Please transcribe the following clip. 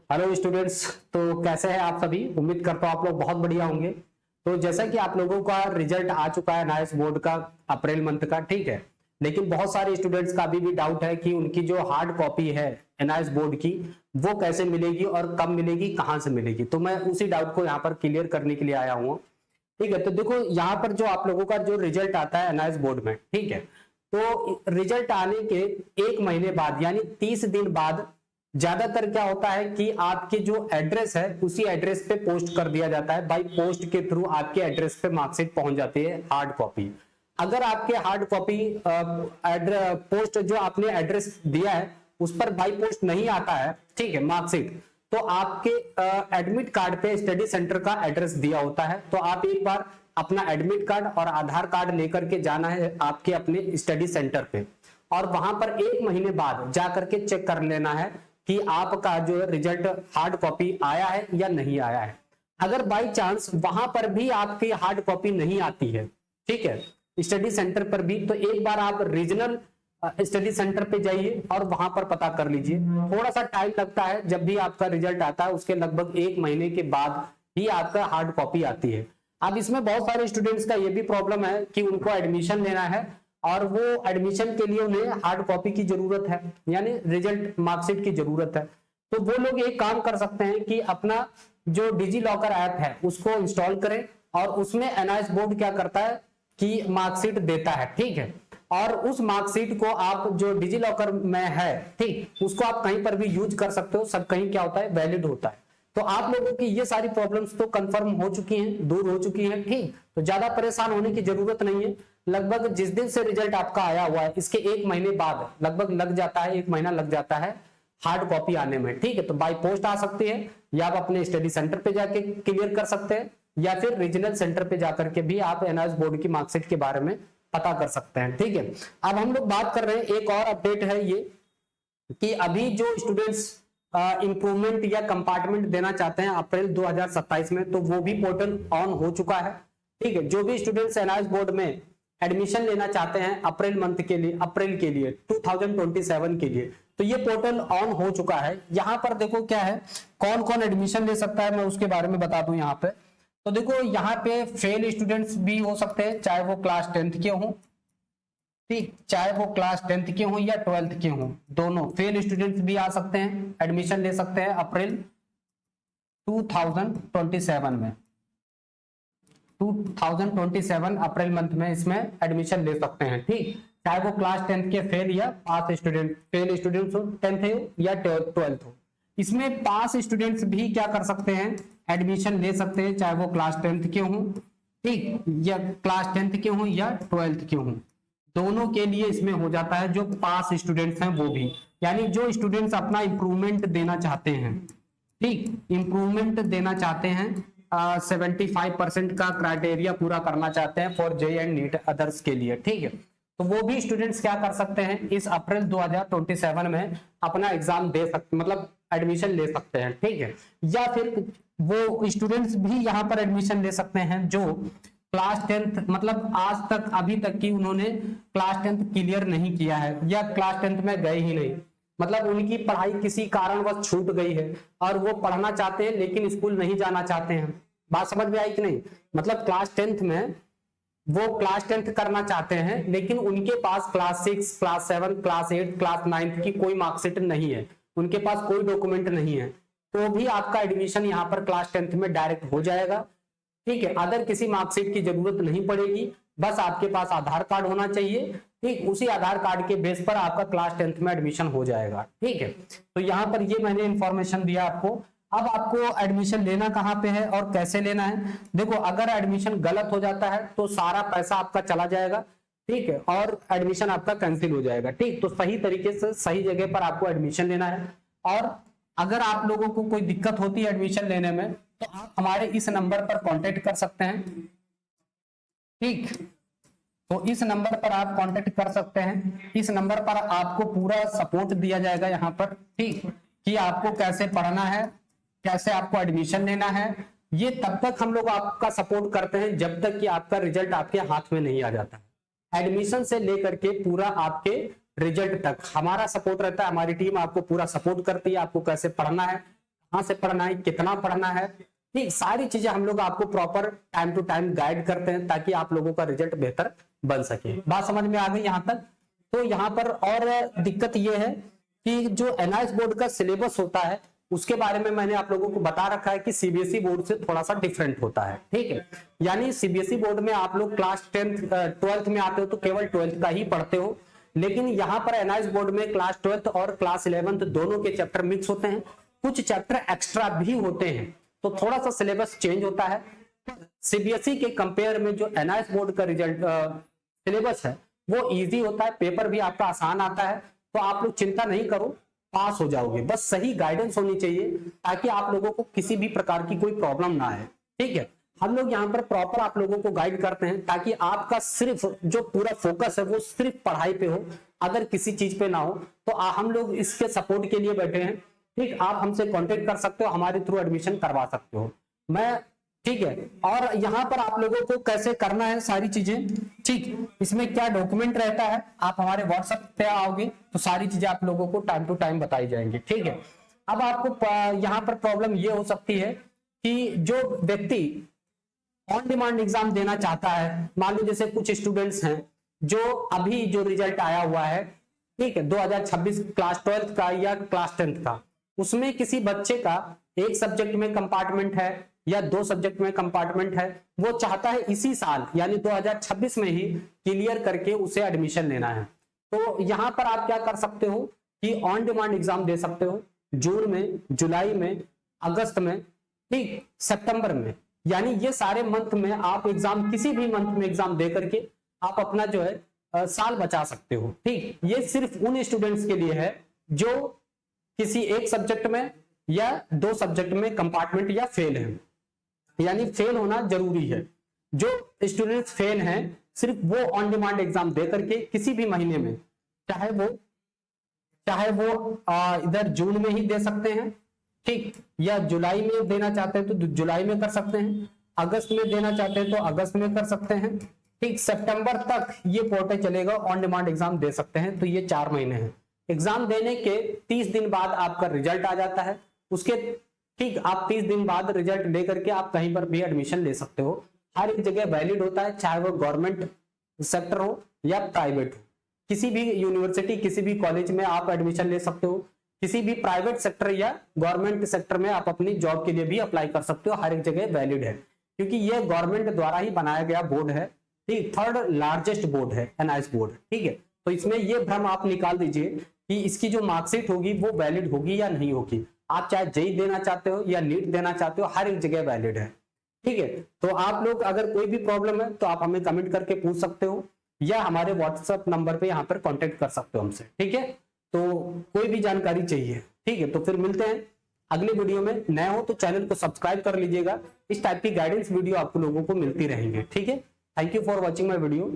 Hello students. तो कैसे हैं आप सभी? उम्मीद करता हूँ आप लोग बहुत बढ़िया होंगे। तो जैसा कि आप लोगों का रिजल्ट आ चुका है एनआईएस बोर्ड का अप्रैल मंथ का, ठीक है। लेकिन बहुत सारे स्टूडेंट्स का अभी भी डाउट है कि उनकी जो हार्ड कॉपी है एनआईएस बोर्ड की वो कैसे मिलेगी और कब मिलेगी, कहाँ से मिलेगी। तो मैं उसी डाउट को यहाँ पर क्लियर करने के लिए आया हूँ, ठीक है। तो देखो यहाँ पर जो आप लोगों का जो रिजल्ट आता है एनआईएस बोर्ड में, ठीक है, तो रिजल्ट आने के एक महीने बाद यानी 30 दिन बाद ज्यादातर क्या होता है कि आपके जो एड्रेस है उसी एड्रेस पे पोस्ट कर दिया जाता है। बाई पोस्ट के थ्रू आपके एड्रेस पे मार्कशीट पहुंच जाती है हार्ड कॉपी। अगर आपके हार्ड कॉपी पोस्ट जो आपने एड्रेस दिया है उस पर बाई पोस्ट नहीं आता है, ठीक है, मार्कशीट, तो आपके एडमिट कार्ड पे स्टडी सेंटर का एड्रेस दिया होता है। तो आप एक बार अपना एडमिट कार्ड और आधार कार्ड लेकर के जाना है आपके अपने स्टडी सेंटर पे, और वहां पर एक महीने बाद जाकर के चेक कर लेना है कि आपका जो रिजल्ट हार्ड कॉपी आया है या नहीं आया है। अगर बाई चांस वहां पर भी आपकी हार्ड कॉपी नहीं आती है, ठीक है, स्टडी सेंटर पर भी, तो एक बार आप रीजनल स्टडी सेंटर पे जाइए और वहां पर पता कर लीजिए। थोड़ा सा टाइम लगता है, जब भी आपका रिजल्ट आता है उसके लगभग एक महीने के बाद ही आपका हार्ड कॉपी आती है। अब इसमें बहुत सारे स्टूडेंट्स का ये भी प्रॉब्लम है कि उनको एडमिशन लेना है और वो एडमिशन के लिए उन्हें हार्ड कॉपी की जरूरत है, यानी रिजल्ट मार्कशीट की जरूरत है। तो वो लोग एक काम कर सकते हैं कि अपना जो डिजी लॉकर ऐप है उसको इंस्टॉल करें और उसमें एनआईएस बोर्ड क्या करता है कि मार्कशीट देता है, ठीक है, और उस मार्कशीट को आप जो डिजी लॉकर में है, ठीक, उसको आप कहीं पर भी यूज कर सकते हो। सब कहीं क्या होता है, वैलिड होता है। तो आप लोगों की ये सारी प्रॉब्लम्स तो कंफर्म हो चुकी हैं, दूर हो चुकी हैं, ठीक। तो ज्यादा परेशान होने की जरूरत नहीं है। लगभग जिस दिन से रिजल्ट आपका आया हुआ है इसके एक महीने बाद लगभग लग जाता है, एक महीना लग जाता है हार्ड कॉपी आने में, ठीक है। तो बाय पोस्ट आ सकती है या आप अपने स्टडी सेंटर पे जाके क्लियर कर सकते हैं या फिर रीजनल सेंटर पे जाकर के भी आप एनआईएस बोर्ड की मार्कशीट के बारे में पता कर सकते हैं, ठीक है। अब हम लोग बात कर रहे हैं, एक और अपडेट है ये कि अभी जो स्टूडेंट्स इंप्रूवमेंट या कंपार्टमेंट देना चाहते हैं अप्रैल 2027 में, तो वो भी पोर्टल ऑन हो चुका है, ठीक है। जो भी स्टूडेंट्स एनआईएस बोर्ड में एडमिशन लेना चाहते हैं अप्रैल मंथ के लिए, अप्रैल के लिए 2027 के लिए, तो ये पोर्टल ऑन हो चुका है। यहाँ पर देखो क्या है, कौन कौन एडमिशन ले सकता है, मैं उसके बारे में बता दूं यहाँ पे। तो देखो यहाँ पे फेल स्टूडेंट्स भी हो सकते हैं, चाहे वो क्लास 10th के हों, ठीक, चाहे वो क्लास 10th के हों या 12th के हों, दोनों फेल स्टूडेंट्स भी आ सकते हैं, एडमिशन ले सकते हैं अप्रैल 2027 में। 2027 अप्रैल मंथ में इसमें एडमिशन ले सकते हैं, ठीक, चाहे वो क्लास 10th के फेल या पास स्टूडेंट, फेल स्टूडेंट्स हो, 10th हो या 12th हो। इसमें पास स्टूडेंट्स भी क्या कर सकते हैं, एडमिशन ले सकते हैं, चाहे वो क्लास 10th के हों, ठीक, या क्लास 10th के हों या 12th के हों, दोनों के लिए इसमें हो जाता है। जो पास स्टूडेंट्स हैं वो भी, यानी जो स्टूडेंट्स अपना इंप्रूवमेंट देना चाहते हैं, ठीक, इंप्रूवमेंट देना चाहते हैं, 75% का क्राइटेरिया पूरा करना चाहते हैं for JEE and NEET others के लिए, ठीक है, तो वो भी स्टूडेंट्स क्या कर सकते हैं, इस अप्रैल 2027 में अपना एग्जाम दे सकते, मतलब एडमिशन ले सकते हैं, ठीक है। या फिर वो स्टूडेंट्स भी यहाँ पर एडमिशन ले सकते हैं जो क्लास 10th, मतलब आज तक अभी तक की उन्होंने क्लास 10th क्लियर नहीं किया है या क्लास 10th में गए ही नहीं, मतलब उनकी पढ़ाई किसी कारणवश छूट गई है और वो पढ़ना चाहते हैं लेकिन स्कूल नहीं जाना चाहते हैं। बात समझ में आई कि नहीं? मतलब क्लास 10th में वो क्लास 10th करना चाहते हैं लेकिन उनके पास क्लास 6, क्लास 7, क्लास 8, क्लास 9 की कोई मार्कशीट नहीं है, उनके पास कोई डॉक्यूमेंट नहीं है, तो भी आपका एडमिशन यहाँ पर क्लास 10th में डायरेक्ट हो जाएगा, ठीक है। अदर किसी मार्कशीट की जरूरत नहीं पड़ेगी, बस आपके पास आधार कार्ड होना चाहिए, ठीक, उसी आधार कार्ड के बेस पर आपका क्लास 10th में एडमिशन हो जाएगा, ठीक है। तो यहाँ पर ये मैंने इंफॉर्मेशन दिया आपको। अब आपको एडमिशन लेना कहाँ पे है और कैसे लेना है। देखो अगर एडमिशन गलत हो जाता है तो सारा पैसा आपका चला जाएगा, ठीक है, और एडमिशन आपका कैंसिल हो जाएगा, ठीक। तो सही तरीके से सही जगह पर आपको एडमिशन लेना है। और अगर आप लोगों को कोई दिक्कत होती है एडमिशन लेने में तो आप हमारे इस नंबर पर कांटेक्ट कर सकते हैं, ठीक। तो इस नंबर पर आप कांटेक्ट कर सकते हैं, इस नंबर पर आपको पूरा सपोर्ट दिया जाएगा यहाँ पर, ठीक, कि आपको कैसे पढ़ना है, कैसे आपको एडमिशन लेना है। ये तब तक हम लोग आपका सपोर्ट करते हैं जब तक कि आपका रिजल्ट आपके हाथ में नहीं आ जाता। एडमिशन से लेकर के पूरा आपके रिजल्ट तक हमारा सपोर्ट रहता है, हमारी टीम आपको पूरा सपोर्ट करती है, आपको कैसे पढ़ना है, कहाँ से पढ़ना है, कितना पढ़ना है, ठीक सारी चीजें हम लोग आपको proper time to time guide करते हैं ताकि आप लोगों का रिजल्ट बेहतर बन सके। बात समझ में आ गई यहाँ तक। तो यहाँ पर और दिक्कत ये है कि जो एनआईएस बोर्ड का सिलेबस होता है उसके बारे में मैंने आप लोगों को बता रखा है कि सीबीएसई बोर्ड से थोड़ा सा डिफरेंट होता है, ठीक है। यानी सीबीएसई बोर्ड में आप लोग क्लास 12th में आते हो तो केवल 12th का ही पढ़ते हो, लेकिन यहाँ पर एनआईएस बोर्ड में क्लास 12th और क्लास 11th दोनों के चैप्टर मिक्स होते हैं, कुछ चैप्टर एक्स्ट्रा भी होते हैं, तो थोड़ा सा सिलेबस चेंज होता है। सीबीएसई के कंपेयर में जो एनआईएस बोर्ड का रिजल्ट सिलेबस है वो इजी होता है, पेपर भी आपका आसान आता है, तो आप लोग चिंता नहीं करो, पास हो जाओगे। बस सही गाइडेंस होनी चाहिए ताकि आप लोगों को किसी भी प्रकार की कोई प्रॉब्लम ना आए, ठीक है। हम लोग यहाँ पर प्रॉपर आप लोगों को गाइड करते हैं ताकि आपका सिर्फ जो पूरा फोकस है वो सिर्फ पढ़ाई पे हो, अगर किसी चीज पे ना हो तो हम लोग इसके सपोर्ट के लिए बैठे हैं, ठीक। आप हमसे कांटेक्ट कर सकते हो, हमारे थ्रू एडमिशन करवा सकते हो, मैं, ठीक है। और यहाँ पर आप लोगों को कैसे करना है सारी चीजें, ठीक, इसमें क्या डॉक्यूमेंट रहता है, आप हमारे व्हाट्सएप पे आओगे तो सारी चीजें आप लोगों को टाइम टू टाइम बताई जाएंगी, ठीक है। अब आपको यहाँ पर प्रॉब्लम ये हो सकती है कि जो व्यक्ति ऑन डिमांड एग्जाम देना चाहता है, मान लो जैसे कुछ स्टूडेंट्स हैं जो अभी जो रिजल्ट आया हुआ है, ठीक है, 2026 क्लास 12th का या क्लास 10th का, उसमें किसी बच्चे का एक सब्जेक्ट में कंपार्टमेंट है या 2 सब्जेक्ट में कंपार्टमेंट है, वो चाहता है इसी साल यानी 2026 में ही क्लियर करके उसे एडमिशन लेना है, तो यहां पर आप क्या कर सकते हो कि ऑन डिमांड एग्जाम दे सकते हो जून में, जुलाई में, अगस्त में, ठीक, सितंबर में, यानी ये सारे मंथ में आप एग्जाम, किसी भी मंथ में एग्जाम दे करके आप अपना जो है साल बचा सकते हो, ठीक। ये सिर्फ उन स्टूडेंट्स के लिए है जो किसी एक सब्जेक्ट में या 2 सब्जेक्ट में कंपार्टमेंट या फेल है, यानी फेल होना जरूरी है। जो स्टूडेंट्स फेल हैं सिर्फ वो ऑन डिमांड एग्जाम दे करके किसी भी महीने में, चाहे वो इधर जून में ही दे सकते हैं, ठीक, या जुलाई में देना चाहते हैं तो जुलाई में कर सकते हैं, अगस्त में देना चाहते हैं तो अगस्त में कर सकते हैं, ठीक। सितंबर तक ये पोर्टल चलेगा, ऑन डिमांड एग्जाम दे सकते हैं, तो ये 4 महीने हैं। एग्जाम देने के 30 दिन बाद आपका रिजल्ट आ जाता है, उसके, ठीक, आप 30 दिन बाद रिजल्ट लेकर के आप कहीं पर भी एडमिशन ले सकते हो, हर एक जगह वैलिड होता है, चाहे वो गवर्नमेंट सेक्टर हो या प्राइवेट हो, किसी भी यूनिवर्सिटी, किसी भी कॉलेज में आप एडमिशन ले सकते हो, किसी भी प्राइवेट सेक्टर या गवर्नमेंट सेक्टर में आप अपनी जॉब के लिए भी अप्लाई कर सकते हो, हर एक जगह वैलिड है, क्योंकि ये गवर्नमेंट द्वारा ही बनाया गया बोर्ड है, ठीक, 3rd लार्जेस्ट बोर्ड है एनआईएस बोर्ड, ठीक है। तो इसमें ये भ्रम आप निकाल दीजिए कि इसकी जो मार्कशीट होगी वो वैलिड होगी या नहीं होगी, आप चाहे जेई देना चाहते हो या नीट देना चाहते हो, हर एक जगह वैलिड है, ठीक है। तो आप लोग अगर कोई भी प्रॉब्लम है तो आप हमें कमेंट करके पूछ सकते हो या हमारे व्हाट्सएप नंबर पे यहाँ पर कांटेक्ट कर सकते हो हमसे, ठीक है। तो कोई भी जानकारी चाहिए, ठीक है, तो फिर मिलते हैं अगले वीडियो में। नए हो तो चैनल को सब्सक्राइब कर लीजिएगा, इस टाइप की गाइडेंस वीडियो आप लोगों को मिलती रहेंगे, ठीक है। Thank you for watching my video.